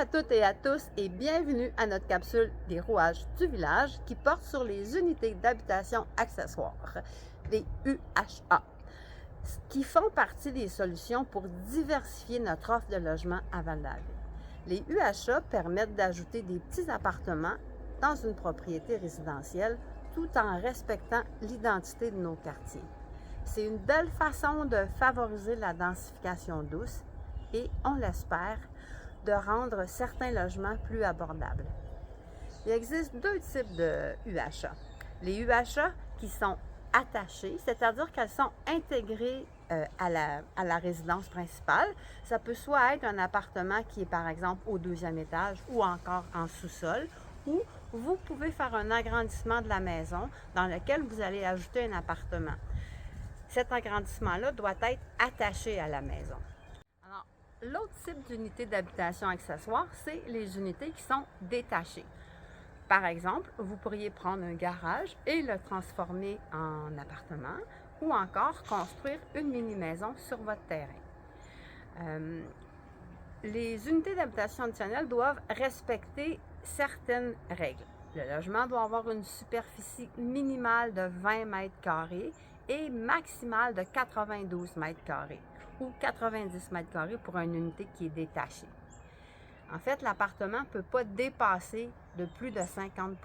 à toutes et à tous et bienvenue à notre capsule des rouages du village qui porte sur les unités d'habitation accessoires, les UHA, qui font partie des solutions pour diversifier notre offre de logement à Val-David. Les UHA permettent d'ajouter des petits appartements dans une propriété résidentielle tout en respectant l'identité de nos quartiers. C'est une belle façon de favoriser la densification douce et, on l'espère, de rendre certains logements plus abordables. Il existe deux types de UHA. Les UHA qui sont attachées, c'est-à-dire qu'elles sont intégrées à la résidence principale. Ça peut soit être un appartement qui est par exemple au deuxième étage ou encore en sous-sol, ou vous pouvez faire un agrandissement de la maison dans lequel vous allez ajouter un appartement. Cet agrandissement-là doit être attaché à la maison. Alors, l'autre type d'unité d'habitation accessoire, c'est les unités qui sont détachées. Par exemple, vous pourriez prendre un garage et le transformer en appartement ou encore construire une mini-maison sur votre terrain. Les unités d'habitation additionnelles doivent respecter certaines règles. Le logement doit avoir une superficie minimale de 20 mètres carrés et maximale de 92 mètres carrés ou 90 mètres carrés pour une unité qui est détachée. En fait, l'appartement ne peut pas dépasser de plus de 50%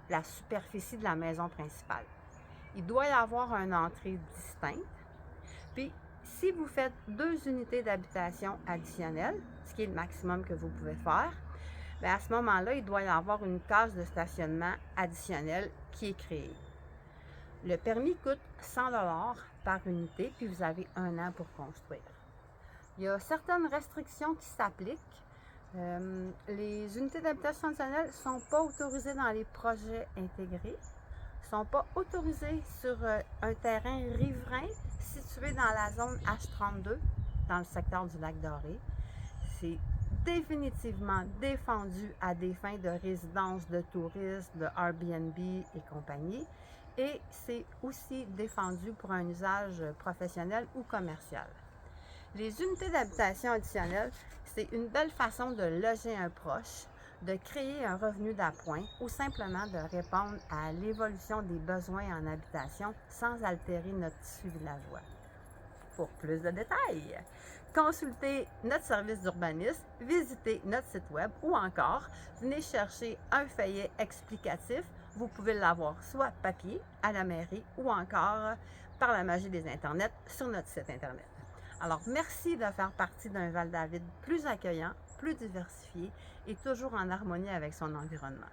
la superficie de la maison principale. Il doit y avoir une entrée distincte. Puis, si vous faites 2 unités d'habitation additionnelles, ce qui est le maximum que vous pouvez faire, bien à ce moment-là, il doit y avoir une case de stationnement additionnelle qui est créée. Le permis coûte 100 $ par unité, puis vous avez 1 an pour construire. Il y a certaines restrictions qui s'appliquent. Les unités d'habitation additionnelles ne sont pas autorisées dans les projets intégrés, ne sont pas autorisées sur un terrain riverain situé dans la zone H32, dans le secteur du Lac-Doré. C'est définitivement défendu à des fins de résidence, de tourisme, de Airbnb et compagnie. Et c'est aussi défendu pour un usage professionnel ou commercial. Les unités d'habitation additionnelles, c'est une belle façon de loger un proche, de créer un revenu d'appoint ou simplement de répondre à l'évolution des besoins en habitation sans altérer notre tissu villageois. Pour plus de détails, consultez notre service d'urbanisme, visitez notre site web ou encore venez chercher un feuillet explicatif. Vous pouvez l'avoir soit papier à la mairie ou encore par la magie des internets sur notre site internet. Alors, merci de faire partie d'un Val-David plus accueillant, plus diversifié et toujours en harmonie avec son environnement.